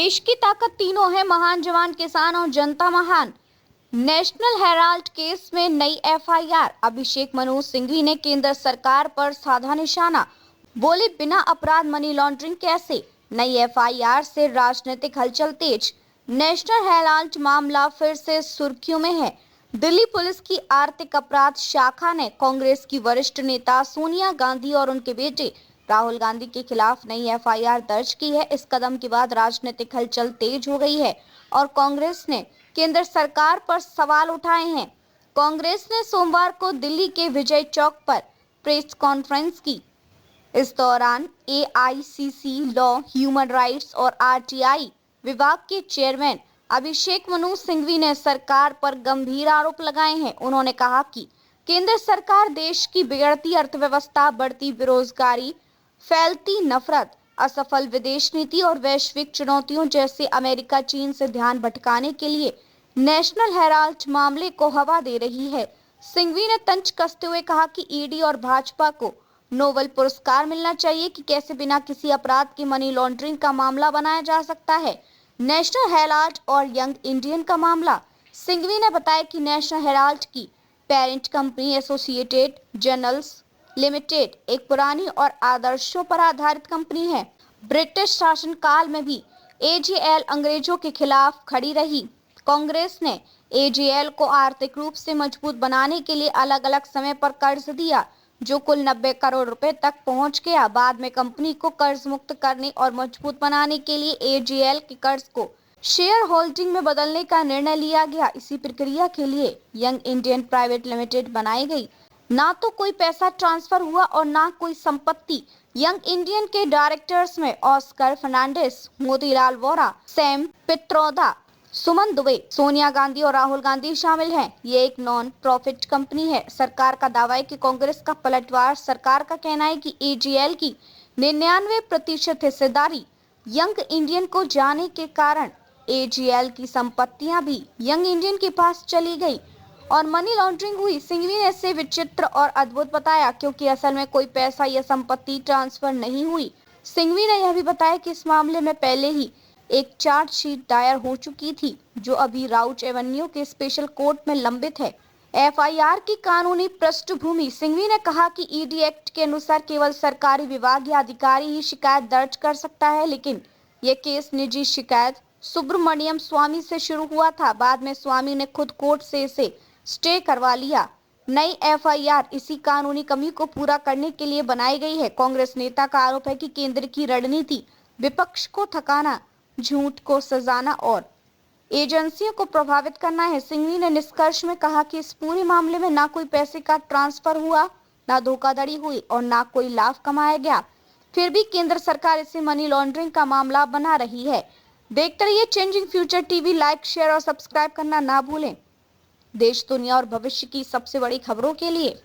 देश की ताकत तीनों है, महान जवान, किसान और जनता महान। नेशनल हेराल्ड केस में नई एफआईआर। अभिषेक मनु सिंघवी ने केंद्र सरकार पर साधा निशाना, बोले बिना अपराध मनी लॉन्ड्रिंग कैसे। नई एफआईआर से राजनीतिक हलचल तेज। नेशनल हेराल्ड मामला फिर से सुर्खियों में है। दिल्ली पुलिस की आर्थिक अपराध शाखा ने कांग्रेस की वरिष्ठ नेता सोनिया गांधी और उनके बेटे राहुल गांधी के खिलाफ नई एफआईआर दर्ज की है। इस कदम के बाद राजनीतिक हलचल तेज हो गई है और कांग्रेस ने केंद्र सरकार पर सवाल उठाए हैं। कांग्रेस ने सोमवार को दिल्ली के विजय चौक पर प्रेस कॉन्फ्रेंस की। इस दौरान एआईसीसी, लॉ, ह्यूमन राइट्स और आरटीआई विभाग के चेयरमैन अभिषेक मनु सिंघवी ने सरकार पर गंभीर आरोप लगाए हैं। उन्होंने कहा कि केंद्र सरकार देश की बिगड़ती अर्थव्यवस्था, बढ़ती बेरोजगारी, फैलती नफरत, असफल विदेश नीति और वैश्विक चुनौतियों जैसे अमेरिका चीन से ध्यान भटकाने के लिए नेशनल हेराल्ड मामले को हवा दे रही है। सिंघवी ने तंज कसते हुए कहा कि ईडी और भाजपा को नोबेल पुरस्कार मिलना चाहिए कि कैसे बिना किसी अपराध की मनी लॉन्ड्रिंग का मामला बनाया जा सकता है। नेशनल हेराल्ड और यंग इंडियन का मामला। सिंघवी ने बताया कि नेशनल हेराल्ड की parent company associated journals limited एक पुरानी और आदर्शों पर आधारित कंपनी है। ब्रिटिश शासनकाल में भी एजेएल अंग्रेजों के खिलाफ खड़ी रही। कांग्रेस ने एजेएल को आर्थिक रूप से मजबूत बनाने के लिए अलग अलग समय पर कर्ज दिया, जो कुल 90 करोड़ रुपए तक पहुंच गया। बाद में कंपनी को कर्ज मुक्त करने और मजबूत बनाने के लिए एजेएल के कर्ज को शेयर होल्डिंग में बदलने का निर्णय लिया गया। इसी प्रक्रिया के लिए यंग इंडियन प्राइवेट लिमिटेड बनाई गई। ना तो कोई पैसा ट्रांसफर हुआ और ना कोई संपत्ति। यंग इंडियन के डायरेक्टर्स में ऑस्कर फर्नांडिस, मोतीलाल वोरा, सैम पित्रोदा, सुमन दुबे, सोनिया गांधी और राहुल गांधी शामिल हैं। ये एक नॉन प्रॉफिट कंपनी है। सरकार का दावा है कि कांग्रेस का पलटवार। सरकार का कहना है कि एजेएल की 99% हिस्सेदारी यंग इंडियन को जाने के कारण एजेएल की संपत्तियां भी यंग इंडियन के पास चली गई और मनी लॉन्ड्रिंग हुई। सिंघवी ने इसे विचित्र और अद्भुत बताया क्योंकि असल में कोई पैसा या संपत्ति ट्रांसफर नहीं हुई। सिंघवी ने यह भी बताया कि इस मामले में पहले ही एक चार्जशीट दायर हो चुकी थी, जो अभी राउच एवेन्यू के स्पेशल कोर्ट में लंबित है। एफआईआर की कानूनी पृष्ठभूमि। सिंघवी ने कहा कि ईडी एक्ट के अनुसार केवल सरकारी विभाग या अधिकारी ही शिकायत दर्ज कर सकता है, लेकिन यह केस निजी शिकायत सुब्रमण्यम स्वामी से शुरू हुआ था। बाद में स्वामी ने खुद कोर्ट से इसे स्टे करवा लिया। नई एफआईआर इसी कानूनी कमी को पूरा करने के लिए बनाई गई है। कांग्रेस नेता का आरोप है कि केंद्र की रणनीति विपक्ष को थकाना, झूठ को सजाना और एजेंसियों को प्रभावित करना है। सिंघवी ने निष्कर्ष में कहा कि इस पूरे मामले में ना कोई पैसे का ट्रांसफर हुआ, ना धोखाधड़ी हुई और ना कोई लाभ कमाया गया। फिर भी केंद्र सरकार इसे मनी लॉन्ड्रिंग का मामला बना रही है। देखते रहिए changing future TV. Like, share और सब्सक्राइब करना ना भूलें। देश, दुनिया और भविष्य की सबसे बड़ी खबरों के लिए।